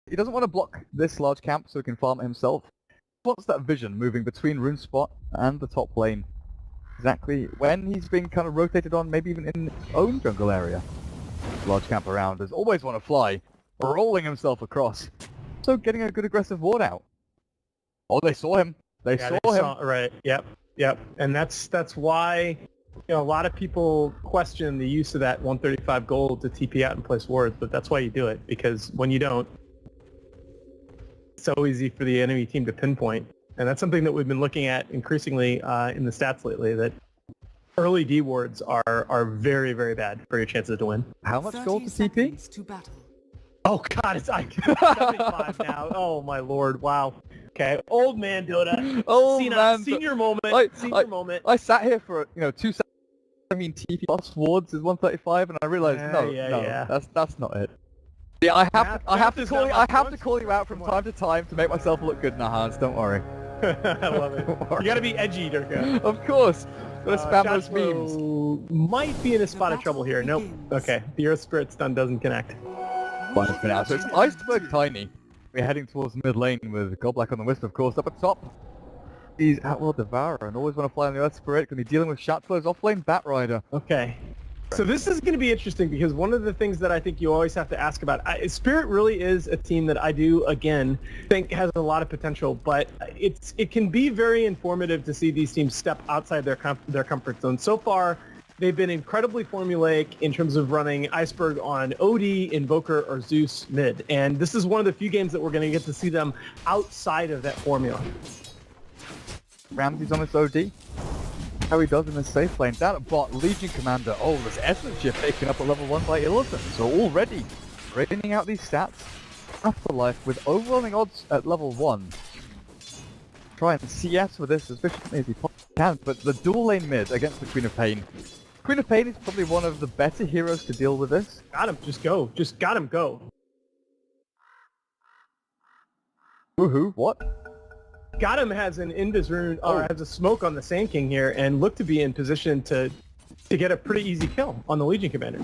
he doesn't want to block this large camp so he can farm it himself. He wants that vision moving between Rune Spot and the top lane. Exactly when he's being kind of rotated on, maybe even in his own jungle area. Large camp around, does always want to fly, rolling himself across. So getting a good aggressive ward out. Oh, they saw him. They saw him. Right, yep. And that's why, you know, a lot of people question the use of that 135 gold to TP out and place wards, but that's why you do it, because when you don't, it's so easy for the enemy team to pinpoint. And that's something that we've been looking at increasingly in the stats lately, that early D wards are very, very bad for your chances to win. How much gold to TP? To battle. Oh god, it's 75 now. Oh my lord, wow. Okay, old man Dota. Senior moment. I sat here for 2 seconds. I mean, TP plus wards is 135, and I realized that's not it. Yeah, I have to call you out from time to time to make myself look good, Nahaz. Don't worry. I love it. You gotta be edgy, Durka. Of course. Gotta spam those memes. Might be in a spot of trouble here. Nope. Okay, the Earth Spirit stun doesn't connect. Fine for now. So it's Iceberg Tiny. We're heading towards mid lane with Godblack on the Wisp, of course. Up at top, he's Outworld Devourer and always want to fly on the Earth Spirit. Gonna be dealing with Shatflow's off lane Bat Rider. Okay. So this is going to be interesting because one of the things that I think you always have to ask about, Spirit really is a team that I do, again, think has a lot of potential, but it can be very informative to see these teams step outside their comfort zone. So far, they've been incredibly formulaic in terms of running Iceberg on OD, Invoker, or Zeus mid, and this is one of the few games that we're going to get to see them outside of that formula. Ramsey's on his OD. How he does in his safe lane. Down at bot, Legion Commander. Oh, this Essence Shift taken up at level 1 by Illithid. So already, draining out these stats. Afterlife with overwhelming odds at level 1. Try and CS with this as efficiently as he can, but the dual lane mid against the Queen of Pain. Queen of Pain is probably one of the better heroes to deal with this. Got him, just go. Just got him, go. Woohoo, what? Gotham has an Invis rune, or has a smoke on the Sand King here, and look to be in position to get a pretty easy kill on the Legion Commander.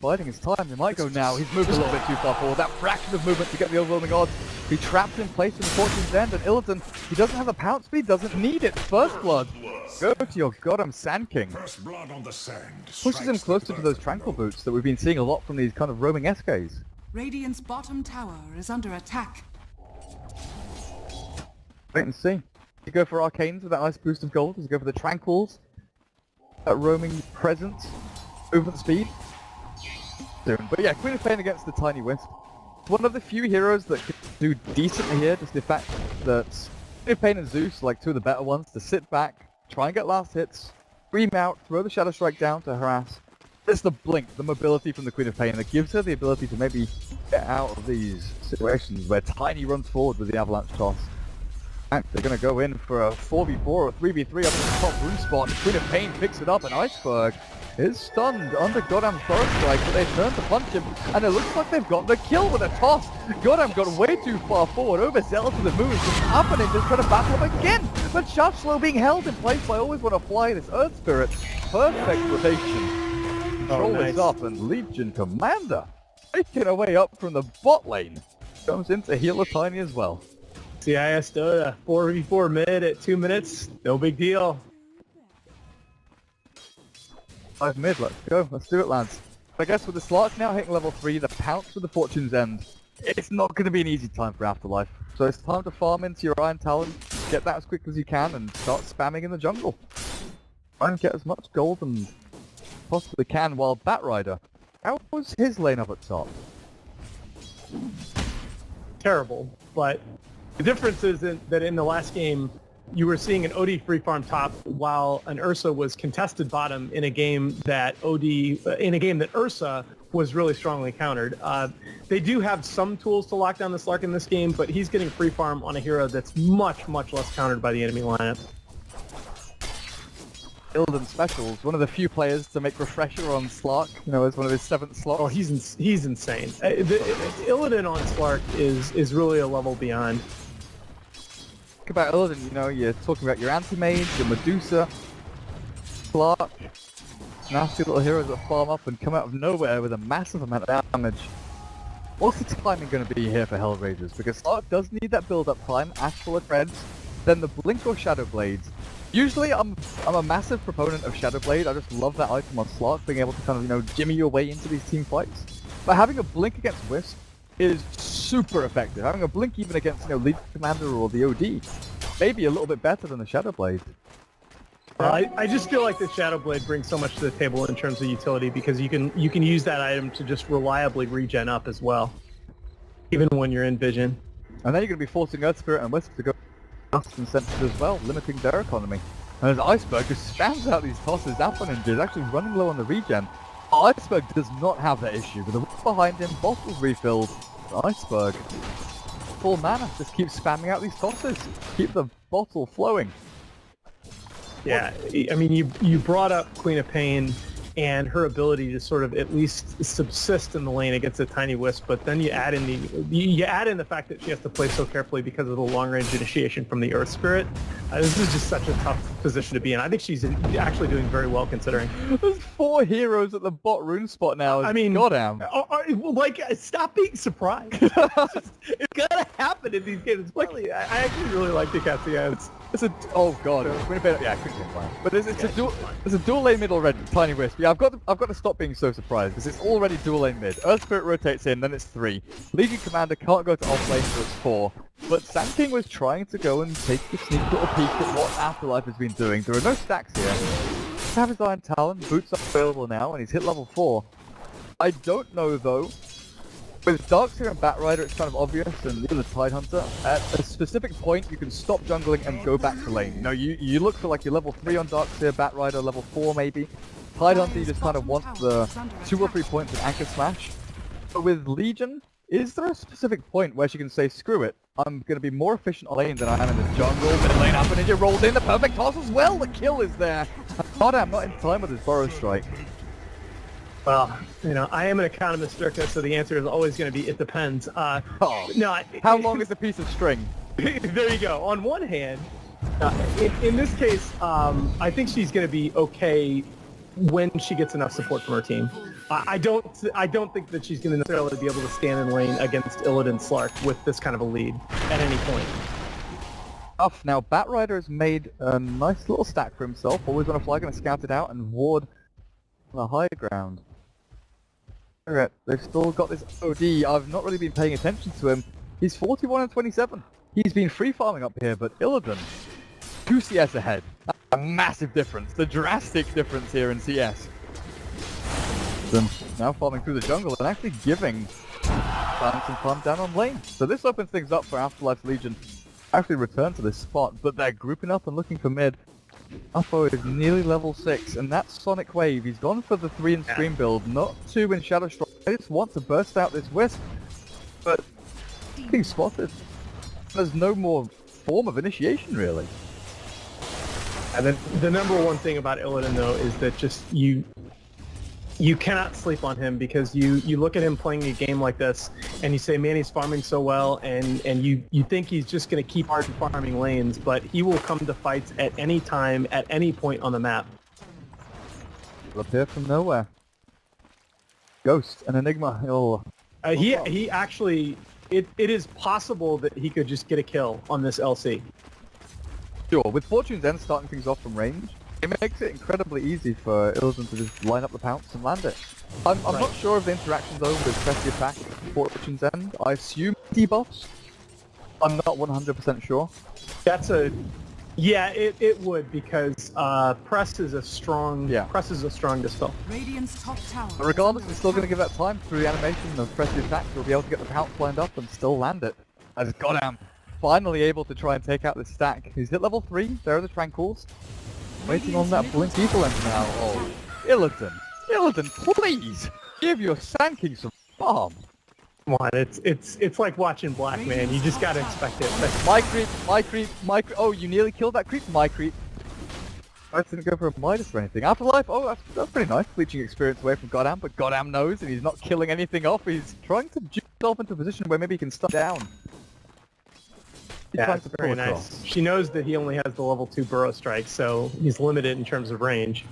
Biding his time, he might go now. He's moved a little bit too far forward. That fraction of movement to get the overwhelming odds. He trapped in place in the Fortune's End, and Illidan, he doesn't have the pounce speed, doesn't need it. First blood. Go to your Gotham Sand King. First blood on the sand. Pushes him closer to those Tranquil Boots that we've been seeing a lot from these kind of roaming SKs. Radiant's bottom tower is under attack. Wait and see. Does he go for Arcanes with that nice boost of gold? Does he go for the Tranquils? That roaming presence? Movement speed? Soon. But yeah, Queen of Pain against the Tiny Wisp. One of the few heroes that can do decently here, just the fact that Queen of Pain and Zeus are like two of the better ones to sit back, try and get last hits, scream out, throw the Shadow Strike down to harass. It's the blink, the mobility from the Queen of Pain that gives her the ability to maybe get out of these situations where Tiny runs forward with the Avalanche Toss. They're going to go in for a 4v4 or 3v3 up in the top Rune Spot. The Queen of Pain picks it up and Iceberg is stunned under Godam's Forest Strike, but they turn to punch him, and it looks like they've got the kill with a toss. Godam got way too far forward, overzealous with the moves, just happening, just trying to battle him again. But Shatflow being held in place by Always Want to Fly, this Earth Spirit. Perfect rotation. Control is up, and Legion Commander taking away up from the bot lane. Comes in to heal a Tiny as well. CIS Dota, 4v4 mid at 2 minutes, no big deal. 5 mid, let's go, let's do it lads. I guess with the Slark now hitting level 3, the pounce with the Fortune's End, it's not going to be an easy time for Afterlife. So it's time to farm into your Iron Talon, get that as quick as you can and start spamming in the jungle. Try and get as much gold as possibly can while Bat Rider, how was his lane up at top? Terrible, but the difference is that in the last game, you were seeing an OD free farm top while an Ursa was contested bottom in a game that Ursa was really strongly countered. They do have some tools to lock down the Slark in this game, but he's getting free farm on a hero that's much, much less countered by the enemy lineup. Illidan Specials, one of the few players to make Refresher on Slark, as one of his 7th slots. Oh, he's insane. Illidan on Slark is really a level beyond. Think about Illidan, you're talking about your Anti-Mage, your Medusa, Slark, nasty little heroes that farm up and come out of nowhere with a massive amount of damage. What's the timing going to be here for HellRaisers? Because Slark does need that build-up time, Astral Threads, then the Blink or Shadow Blades. Usually I'm a massive proponent of Shadow Blade. I just love that item on Slark, being able to kind of, jimmy your way into these team fights. But having a Blink against Wisp is super effective. Having a Blink even against, Lead Commander or the OD, maybe a little bit better than the Shadow Blade. I just feel like the Shadow Blade brings so much to the table in terms of utility because you can use that item to just reliably regen up as well, even when you're in vision. And then you're going to be forcing Earth Spirit and Wisp to go fast and sensitive as well, limiting their economy. And as Iceberg just spams out these tosses, Alpha Ninja is actually running low on the regen. Iceberg does not have that issue. With the Wisp behind him, bottles refilled. Iceberg, full mana, just keep spamming out these tosses. Keep the bottle flowing. Yeah, I mean, you brought up Queen of Pain and her ability to sort of at least subsist in the lane against a tiny Wisp, but then you add in the fact that she has to play so carefully because of the long-range initiation from the Earth Spirit. This is just such a tough position to be in. I think she's actually doing very well considering. There's 4 heroes at the bot rune spot now. I mean, goddamn. Stop being surprised. It's gonna happen in these games. I actually really like the Cassia. Oh god. Yeah, Queen of Pain. But it's a dual lane mid already, tiny Wisp. Yeah, I've got to stop being so surprised because it's already dual lane mid. Earth Spirit rotates in, then it's 3. Legion Commander can't go to off lane, so it's 4. But Sand King was trying to go and take a sneak little peek at what Afterlife has been doing. There are no stacks here. Have his Iron Talon, boots are available now, and he's hit level 4. I don't know though. With Darkseer and Batrider, it's kind of obvious, and even the Tidehunter, at a specific point, you can stop jungling and go back to lane. You look for like your level 3 on Darkseer, Batrider, level 4 maybe. Tidehunter, you just kind of want the 2 or 3 points of Anchor Smash. But with Legion, is there a specific point where she can say, screw it, I'm going to be more efficient on lane than I am in the jungle? Mid lane Alpha Ninja rolls in, the perfect toss as well, the kill is there! God, I'm not in time with his Burrow Strike. Well, I am an economist, Dirka, so the answer is always going to be it depends. How long is a piece of string? There you go. On one hand, in this case, I think she's going to be okay when she gets enough support from her team. I don't think that she's going to necessarily be able to stand in lane against Illidan Slark with this kind of a lead at any point. Now, Batrider has made a nice little stack for himself. Always on a fly, going to scout it out and ward on the high ground. Alright, they've still got this OD. I've not really been paying attention to him. He's 41 and 27. He's been free farming up here, but Illidan, 2 CS ahead. That's a massive difference. The drastic difference here in CS. Then now farming through the jungle and actually giving balance and farm down on lane. So this opens things up for Afterlife Legion. Actually return to this spot, but they're grouping up and looking for mid. Uppo is nearly level 6, and that's Sonic Wave. He's gone for the 3 in Scream build, not 2 in Shadow Strike. They just want to burst out this Wisp, but being spotted. There's no more form of initiation, really. And then the number one thing about Illidan, though, is that just you cannot sleep on him because you look at him playing a game like this and you say, man, he's farming so well, and you think he's just going to keep hard farming lanes, but he will come to fights at any time, at any point on the map. Up here from nowhere. Ghost, an Enigma. He actually, it is possible that he could just get a kill on this LC. Sure, with Fortune's End starting things off from range, it makes it incredibly easy for Illidan to just line up the pounce and land it. I'm not sure of the interactions though with Press the Attack and Fortune's End. I assume debuffs. I'm not 100% sure. Yeah, it would because Press is a strong dispel. Radiant's top tower. But regardless, we're still going to give that time through the animation of Press the Attack. We'll be able to get the pounce lined up and still land it. As Goddamn finally able to try and take out this stack. He's hit level 3. There are the Tranquils. Waiting on that Blink Evil End now. Oh, Illidan, please give your Sand King some farm. Come on, it's like watching Black, man. You just gotta expect it. My creep. Oh, you nearly killed that creep. My creep. I didn't go for a Midas or anything. Afterlife, oh, that's pretty nice. Bleaching experience away from Goddamn, but Goddamn knows, and he's not killing anything off. He's trying to juke himself into a position where maybe he can stun down. Yeah, that's very nice. She knows that he only has the level 2 Burrow Strike, so he's limited in terms of range.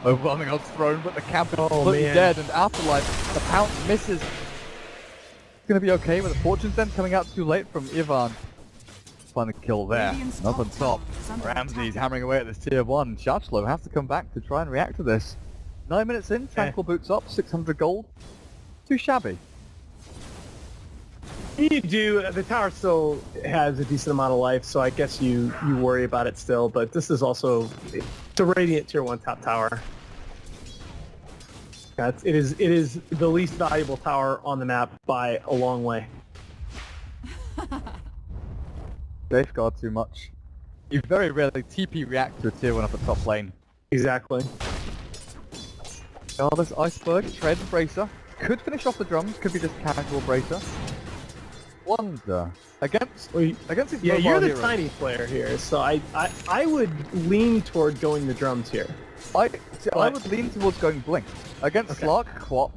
overwhelming odds thrown, but the camp is completely man. dead, and Afterlife, the pounce misses. Gonna be okay with the Fortune's then coming out too late from Ivan. Find the kill there. Radiant's Up on top, is under Ramsey's attack. hammering away at this tier 1. Shachlo has to come back to try and react to this. 9 minutes in, Tranquil boots up, 600 gold. Too shabby. You do. The tower still has a decent amount of life, so I guess you worry about it still. But this is also it's a Radiant tier 1 top tower. Yeah, it is the least valuable tower on the map by a long way. Safeguard too much. You very rarely TP react to a tier 1 up at top lane. Exactly. Oh, this Iceberg, Tread, Bracer. Could finish off the drums, could be just casual Bracer. Wonder. Against these Yeah, mobile you're the heroes. tiny player here, so I would lean toward going the drums here. I would lean towards going Blink. Against Slark, Quap,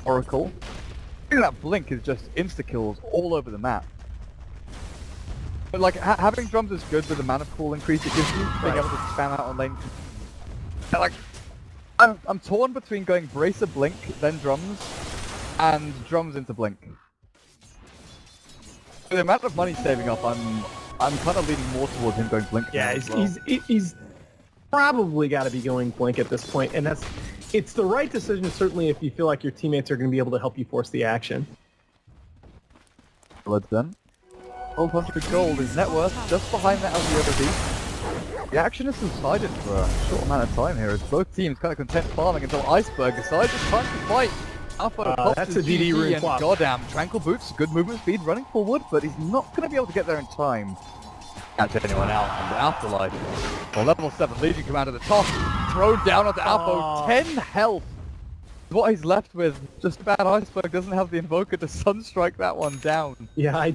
Oracle, I think that Blink is just insta-kills all over the map. But like, having drums is good with the mana pool increase it gives you, being able to spam out on lane. And, like, I'm torn between going Bracer Blink, then drums, and drums into Blink. With the amount of money saving up, I'm kind of leaning more towards him going Blink. Yeah, now as well. he's probably got to be going Blink at this point, and it's the right decision certainly if you feel like your teammates are going to be able to help you force the action. Blood's done. 1200 gold, his net worth just behind that of the other beast. The action has subsided for a short amount of time here as both teams kind of content farming until Iceberg decides it's time to fight. Alpha That's a DD rune and flop. goddamn, Tranquil Boots, good movement speed, running forward, but he's not going to be able to get there in time. Catch anyone out, and Afterlife. Well, level 7 Legion Commander at the top, thrown down onto Alpha, 10 health. What he's left with, just bad Iceberg doesn't have the Invoker to Sunstrike that one down. Yeah, I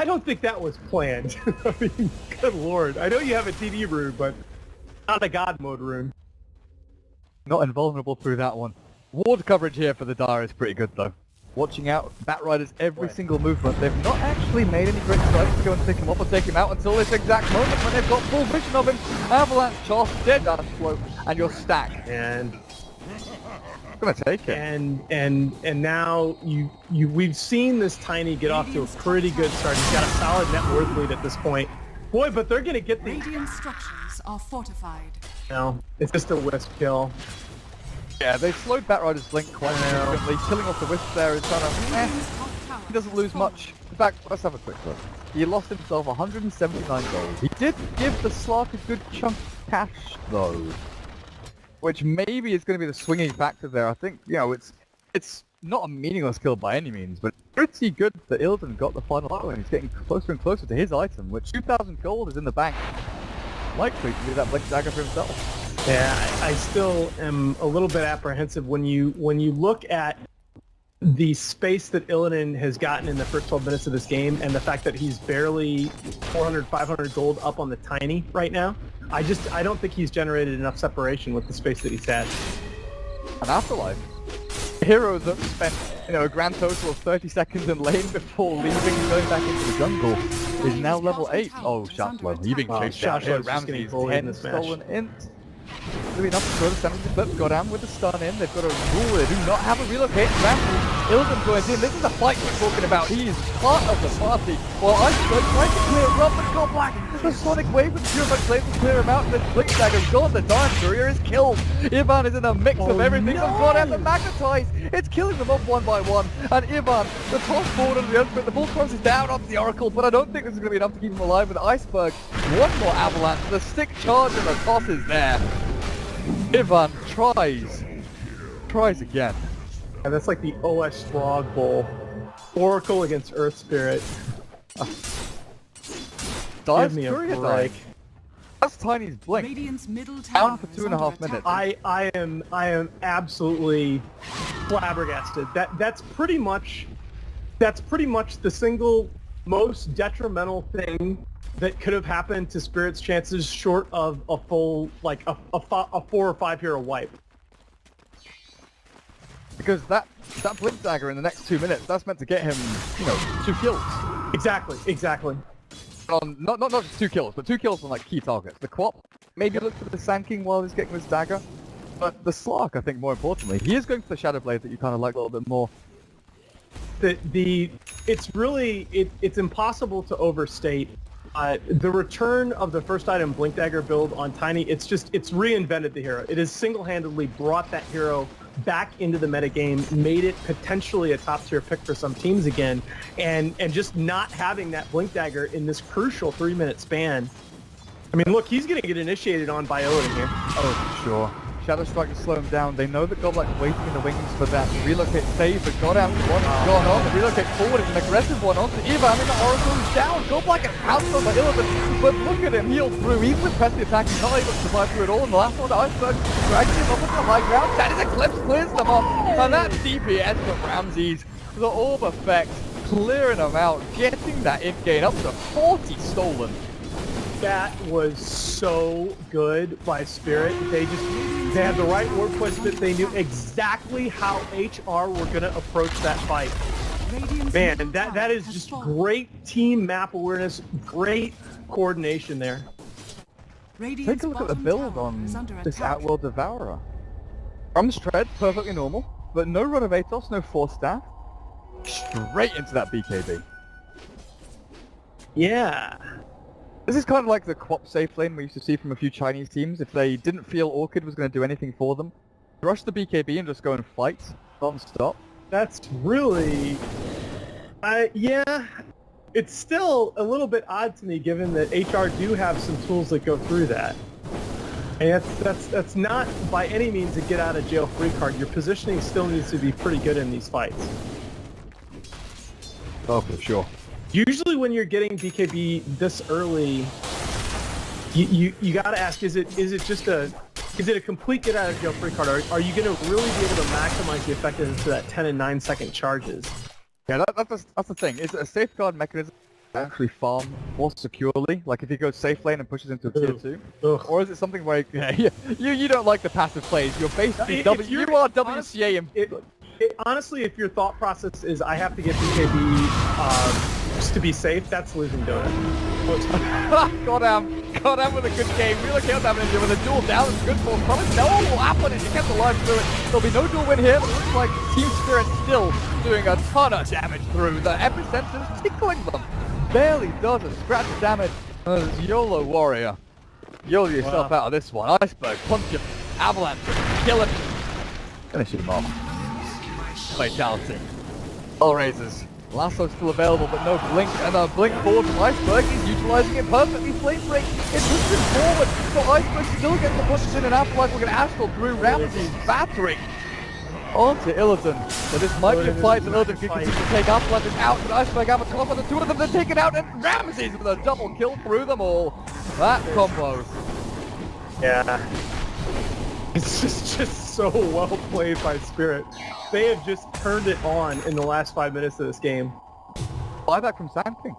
don't think that was planned. I mean, good lord. I know you have a TD rune, but not a God mode rune. Not invulnerable through that one. Ward coverage here for the Dire is pretty good though. Watching out, Bat Riders every single movement. They've not actually made any great strides to go and pick him up or take him out until this exact moment when they've got full vision of him. Avalanche, Charge, dead dash flow, and your stack. And Gonna take it. and now we've seen this Tiny get off to a pretty good start. He's got a solid net worth lead at this point. Boy, but they're gonna get the Radiant structures are fortified. no. It's just a wisp kill. Yeah, they've slowed Bat Rider's blink quite significantly. Killing off the Wisp there is kind of Radiant's top tower he doesn't lose fallen. much. In fact, let's have a quick look. He lost himself 179 gold. He did give the Slark a good chunk of cash though. Which maybe is going to be the swinging factor there. I think, you know, it's not a meaningless kill by any means, but pretty good that Illidan got the final blow and he's getting closer and closer to his item, which 2,000 gold is in the bank. Likely to be that Blink Dagger for himself. Yeah, I still am a little bit apprehensive when you look at the space that Illidan has gotten in the first 12 minutes of this game and the fact that he's barely 400, 500 gold up on the Tiny right now. I don't think he's generated enough separation with the space that he's had. An Afterlife. A hero that spent, you know, a grand total of 30 seconds in lane before leaving and going back into the jungle is now level 8. Oh, Shachlo, you're being chased down here. Shachlo's just getting Ramsey's bullied in 10 this match. stolen int. Really enough to throw the sanity flip. Goddamn with the stun in. They've got a rule. They do not have a relocate. Ramsey, Illidan joins in. This is the fight we're talking about. He is part of the party. While Iceberg trying to clear him up, but got black. The Sonic Wave with Pure claims to clear him out. And then Blink Dagger's gone. The Dark Courier is killed. Ivan is in a mix of everything from Goddamn to Magnetize. It's killing them off one by one. And Ivan, the toss forward under the Earthquake. The bull crosses down onto the Oracle, but I don't think this is going to be enough to keep him alive with Iceberg. One more avalanche. The stick charge and the toss is there. Ivan tries again. And that's like the OS Frog Bowl. Oracle against Earth Spirit. Dives Give me a Courier break. dying. That's Tiny's blink. Radiant's middle Down tower for is 2.5 under minutes. attack. I am absolutely flabbergasted. That's pretty much the single most detrimental thing that could have happened to Spirit's chances short of a full, like, a 4 or 5 hero wipe. Because that Blink Dagger in the next 2 minutes, that's meant to get him, you know, 2 kills. Exactly. Not just 2 kills, but 2 kills on like key targets. The Quap, maybe look for the Sand King while he's getting his dagger. But the Slark, I think, more importantly, he is going for the Shadow Blade that you kind of like a little bit more. It's really it's impossible to overstate the return of the first item Blink Dagger build on Tiny. It's reinvented the hero. It has single-handedly brought that hero back into the metagame, made it potentially a top tier pick for some teams again, and just not having that Blink Dagger in this crucial 3-minute span. I mean, look, he's gonna get initiated on by Odin here. Oh, for sure. Shadow Strike to slow him down. They know that Godlike's waiting in the wings for that relocate save, but Godam one has gone on. The relocate forward is an aggressive one onto Eva. I mean, the Oracle is down. Godlike is out on the Illidan, but look at him healed through. Even with press the attack, he's not able to survive through it all. And the last one, Iceberg dragging him up into the high ground. That is Eclipse clears them off. And that DPS from Ramses, the orb effect, clearing them out, getting that in-gain up to 40 stolen. That was so good by Spirit. They had the right word placement. They knew exactly how HR were going to approach that fight. Man, that is just great team map awareness, great coordination there. Take a look at the build on this Outworld Devourer. From Tread, perfectly normal, but no Rod of Atos, no Force Staff. Straight into that BKB. Yeah. This is kind of like the Quap safe lane we used to see from a few Chinese teams. If they didn't feel Orchid was going to do anything for them, rush the BKB and just go and fight non-stop. That's really... yeah. It's still a little bit odd to me given that HR do have some tools that go through that. And that's not by any means a get out of jail free card. Your positioning still needs to be pretty good in these fights. Oh, for sure. Usually when you're getting BKB this early, you gotta ask, is it a complete get out of jail free card? Are you gonna really be able to maximize the effectiveness of that 10 and 9 second charges? Yeah, that's the thing. Is it a safeguard mechanism to actually farm more securely? Like if he goes safe lane and pushes into a tier 2? Ugh. Or is it something where you don't like the passive plays? You're basically you are WCA honestly, if your thought process is I have to get BKB just to be safe, that's losing Dota. Got him with a good game. Really killed that ninja with a duel down. It's good for him. Probably no one will happen if he gets alive through it. There'll be no duel win here, but it looks like Team Spirit still doing a ton of damage through. The epicenter is tickling them. Barely does a scratch of damage. YOLO Warrior. YOLO yourself out of this one. Iceberg, punch him. Avalanche, kill him. Finish him off. Fatality. HellRaisers. Lasso's still available, but no blink, and a blink forward from Iceberg. He's utilizing it perfectly. Flame break. It pushes him forward, so Iceberg still gets the pushes in, and Afterlife will get Astral through Ramses battering onto Illidan. So this might be a fight that Illidan can continue to take. Afterlife is out, but Iceberg have a top on the two of them. They're taken out, and Ramses with a double kill through them all. That combo. Yeah. It's just so well played by Spirit. They have just turned it on in the last 5 minutes of this game. Buyback from Sand King.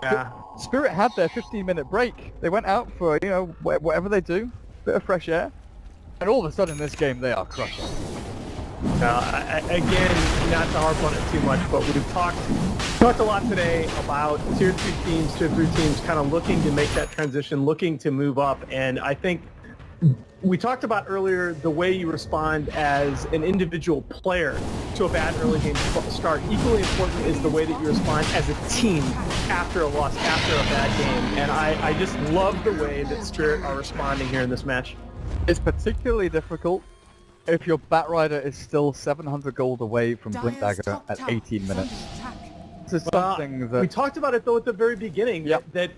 Yeah. Spirit had their 15-minute break. They went out for, whatever they do, bit of fresh air, and all of a sudden in this game they are crushing. Again, not to harp on it too much, but we've talked a lot today about tier 2 teams, tier 3 teams kind of looking to make that transition, looking to move up, and I think we talked about earlier the way you respond as an individual player to a bad early game start. Equally important is the way that you respond as a team after a loss, after a bad game. And I just love the way that Spirit are responding here in this match. It's particularly difficult if your Batrider is still 700 gold away from Blink Dagger at 18 minutes. This is something that... We talked about it though at the very beginning, that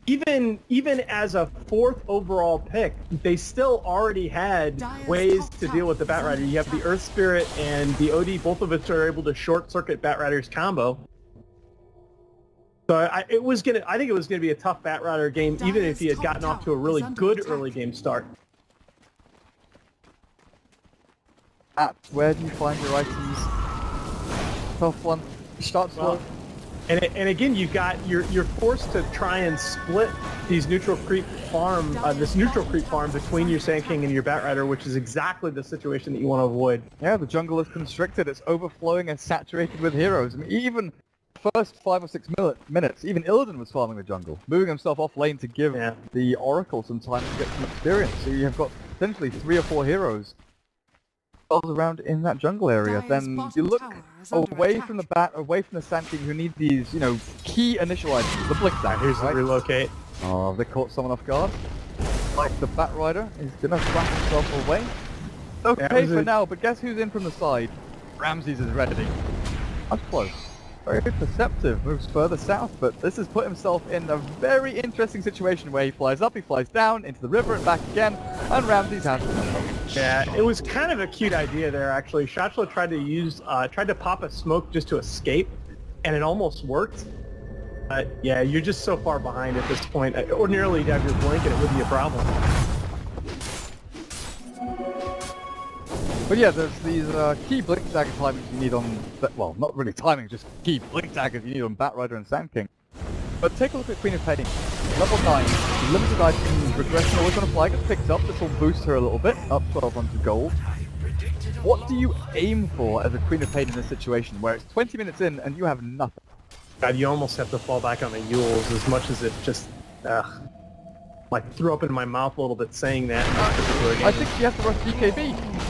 even as a 4th overall pick, they still already had ways to deal with the Batrider. You have the Earth Spirit and the OD, both of which are able to short circuit Batrider's combo. So I think it was gonna be a tough Batrider game, even if he had gotten off to a really good early game start. Where do you find your items? Tough one. Start slow. And again, you're forced to try and split these neutral creep farm, this neutral creep farm between your Sand King and your Batrider, which is exactly the situation that you want to avoid. Yeah, the jungle is constricted. It's overflowing and saturated with heroes. I mean, even first 5 or 6 minutes, even Illidan was farming the jungle, moving himself off lane to give the Oracle some time to get some experience. So you have got essentially 3 or 4 heroes around in that jungle area. Dire's Then bottom you look tower is under away attack. from the bat, away from the Sand King, who need these, you know, key initial items. The Blink Dagger, Here's the right? relocate. Oh, they caught someone off guard. Like the Bat Rider is gonna flash himself away. Okay That was for a- now, but guess who's in from the side? Ramses is ready. That's close. Very perceptive, moves further south, but this has put himself in a very interesting situation where he flies up, he flies down, into the river and back again, and Ramses has to. Yeah, it was kind of a cute idea there, actually. Shachla tried to pop a smoke just to escape, and it almost worked. But yeah, you're just so far behind at this point. Ordinarily, you'd have your blink and it would be a problem. But yeah, there's these key Blink Dagger timings you need on, well, not really timing, just key Blink Daggers you need on Bat Rider and Sand King. But take a look at Queen of Pain. Level 9, limited item regression always on a fly, gets picked up, this will boost her a little bit, up 1200 gold. What do you aim for as a Queen of Pain in this situation, where it's 20 minutes in and you have nothing? God, you almost have to fall back on the Yules as much as it just, like threw up in my mouth a little bit saying that in this particular game. I think she has to rush BKB.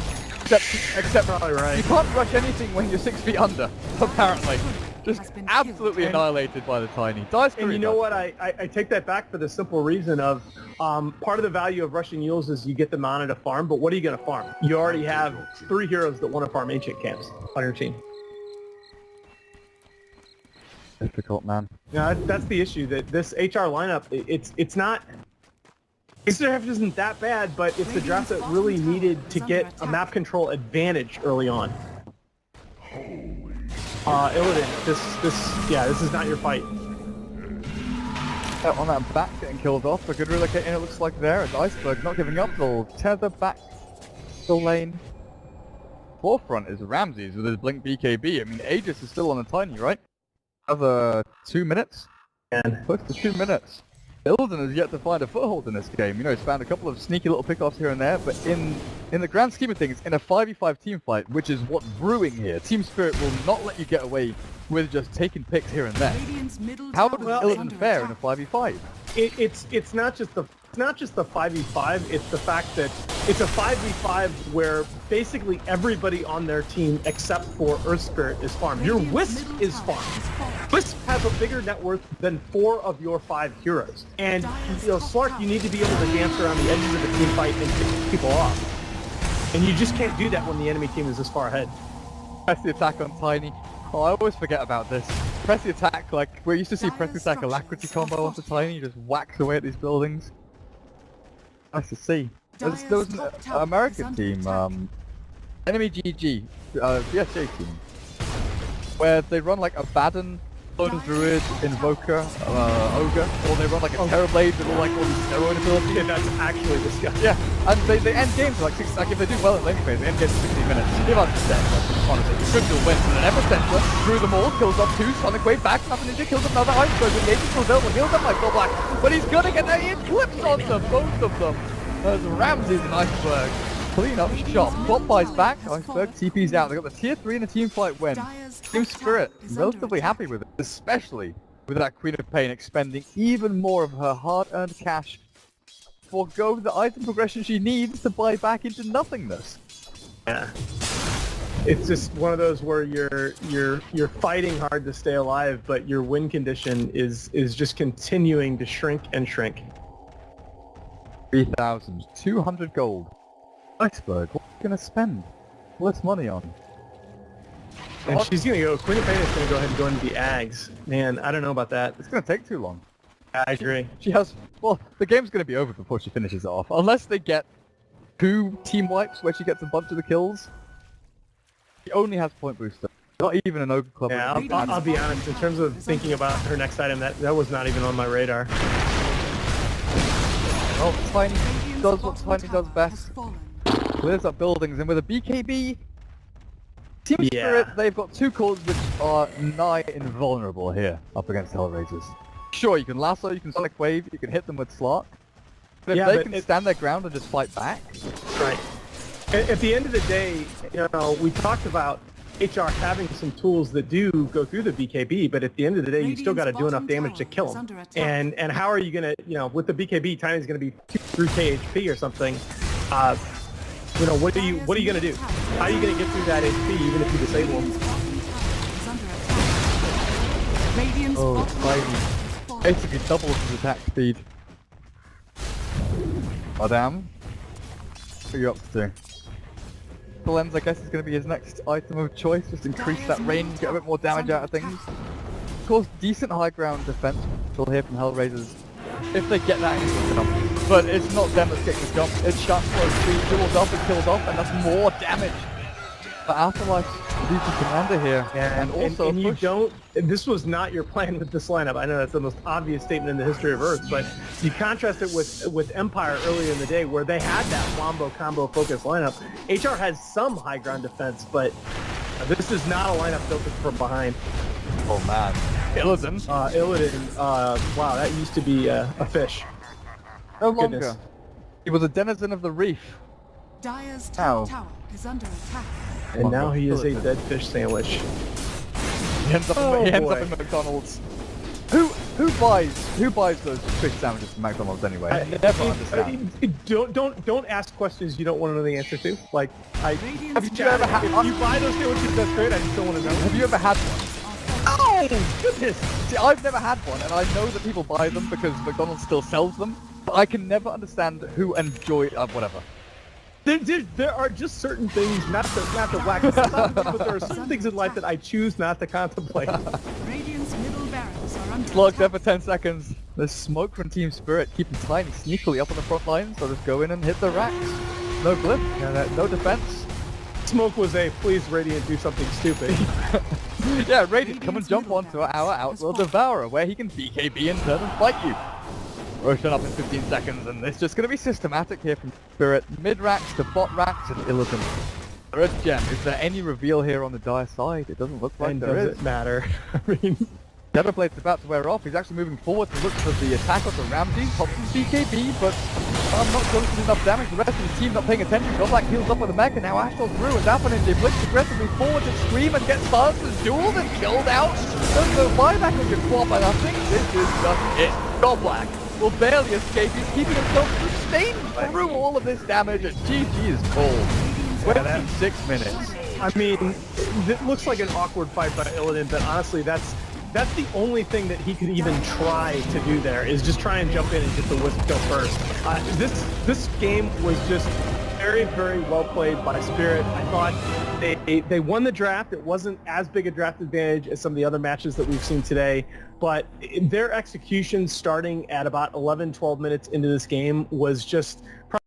Except Probably right. you can't rush anything when you're 6 feet under, apparently. Just Has been absolutely killed. annihilated by the Tiny. Dice And you know what? I take that back for the simple reason of part of the value of rushing Yules is you get the mana to farm, but what are you going to farm? You already have 3 heroes that want to farm ancient camps on your team. Difficult, man. Yeah, that's the issue. That this HR lineup, it's not. This draft isn't that bad, but it's the draft that really needed to get a map control advantage early on. Illidan, this is not your fight. On that back getting killed off, a good relocating it looks like there. As Iceberg not giving up, they'll tether back the lane. Forefront is Ramses with his Blink BKB. I mean, Aegis is still on the Tiny, right? Another 2 minutes? And Close to 2 minutes. Illidan has yet to find a foothold in this game. You know, he's found a couple of sneaky little pickoffs here and there, but in the grand scheme of things, in a 5v5 team fight, which is what's brewing here, Team Spirit will not let you get away with just taking picks here and there. Radiant's middle How tower does is Illidan under fare in a attack. 5v5? it's not just the 5v5. It's the fact that it's a 5v5 where basically everybody on their team except for Earth Spirit is farmed. Your Radiant's Wisp middle is tower farmed. is fallen. Wisp has a bigger net worth than 4 of your 5 heroes. And, you know, Slark, you need to be able to dance around the edges of the team fight and pick people off. And you just can't do that when the enemy team is this far ahead. Press the attack on Tiny. Oh, I always forget about this. Press the attack, like, we used to see press the attack alacrity combo onto Tiny, you just whacks away at these buildings. Nice to see. There was an American team, Enemy GG, BSJ team, where they run like a Baden, Lone Druid, Invoker, Ogre, or they run like a Terrorblade with all like all these steroid abilities. Yeah, that's actually disgusting. Yeah, and they end games like if they do well in lane phase, they end games in 16 minutes. Give up to honestly. Should still win with an Epicenter, through them all, kills off 2, Sonic Wave back, another ninja, kills another Iceberg, with the Aegis still available, heals up like Black, but he's gonna get that Eclipse on them, both of them. There's Ramses and Iceberg. Clean up shop. Bot buys back, Iceberg TP's out. They got the tier 3 in a team fight win. Team Spirit, relatively happy with it, especially with that Queen of Pain expending even more of her hard-earned cash to forego the item progression she needs to buy back into nothingness. Yeah. It's just one of those where you're fighting hard to stay alive, but your win condition is just continuing to shrink and shrink. 3,200 gold. Iceberg, what are you gonna spend all this money on? And she's gonna go. Queen of Pain is gonna go ahead and go into the Ags. Man, I don't know about that. It's gonna take too long. I agree. She has, well, the game's gonna be over before she finishes it off, unless they get 2 team wipes where she gets a bunch of the kills. She only has point booster, not even an Ogre Club. Yeah, I'll be honest. In terms of thinking about her next item, that was not even on my radar. Well, Tiny Radiant's does what bottom Tiny tower does best. has fallen. Clears up buildings, and with a BKB, Team Yeah. Spirit, they've got 2 cores which are nigh invulnerable here up against HellRaisers. Sure, you can lasso, you can Sonic Wave, you can hit them with Slark. But if Yeah, they but can stand their ground and just fight back, Right. At the end of the day, you know, we talked about HR having some tools that do go through the BKB, but at the end of the day, you still got to do enough damage to kill Radiant's them. bottom tower is And how are you gonna, you know, with the BKB, Tiny's gonna be 3k HP or something. You know, what are you gonna do? How are you gonna get through that HP even if you disable him? Radiant's Oh, bottom tower is tiny. fortified. Basically doubles his attack speed. Oh damn. What are you up to? The lens, I guess, is going to be his next item of choice. Just increase that range, get a bit more damage out of things. Of course, decent high ground defense will hear from HellRaisers if they get that into the jump. But it's not them that's getting the jump. It's Sharkflow's 3 duels off and kills off, and that's more damage. But Afterlife's decent commander here, and also and you push. don't. This was not your plan with this lineup. I know that's the most obvious statement in the history of Earth, but you contrast it with Empire earlier in the day, where they had that wombo combo focused lineup. HR has some high ground defense, but this is not a lineup built from behind. Oh man, Illidan. Illidan, wow, that used to be a fish. No longer. Goodness. He was a denizen of the reef. Dire's Ow. top tower is under attack. And now he is a Illidan. dead fish sandwich. He ends up, Oh, he ends up boy. in McDonald's. Who buys those fish sandwiches from McDonald's anyway? I never understand. Don't ask questions you don't want to know the answer to. Like, Radiant's Have you ever had? if you buy those sandwiches, that's great. I just don't want to know. Have you ever had one? Oh, goodness. See, I've never had one, and I know that people buy them because McDonald's still sells them. But I can never understand who enjoy whatever. There are just certain things, not to whack this up, but there are certain things in life that I choose not to contemplate. Radiant's middle barracks are under Locked there attack. for 10 seconds. There's smoke from Team Spirit, keeping Tiny sneakily up on the front lines. So just go in and hit the racks. No blip, no defense. Smoke was a please Radiant do something stupid. Yeah, Radiant, come and jump onto our Outlaw Devourer, where he can BKB in turn and fight you. Roshan up in 15 seconds, and it's just going to be systematic here from Spirit. Mid-racks to bot-racks and Illidan. Third gem, is there any reveal here on the Dire side? It doesn't look like And there does is. it matter? I mean, Deadblade's about to wear off. He's actually moving forward to look for the attack onto Ramsey. Pops his BKB, but I'm not sure this is enough damage. The rest of the team not paying attention. Godlike heals up with a mech, and now Astral through. And Alpha Ninja flicks aggressively forward to scream and get buzzed and dueled and killed out. There's no buyback on your quad, but I think this is just it. Godlike will barely escape. He's keeping himself sustained through all of this damage, and GG is cold. 26 minutes. I mean, it looks like an awkward fight by Illidan, but honestly, that's the only thing that he could even try to do there, is just try and jump in and get the Wisp kill first. This game was just very, very well played by Spirit. I thought they won the draft. It wasn't as big a draft advantage as some of the other matches that we've seen today, but their execution starting at about 11, 12 minutes into this game was just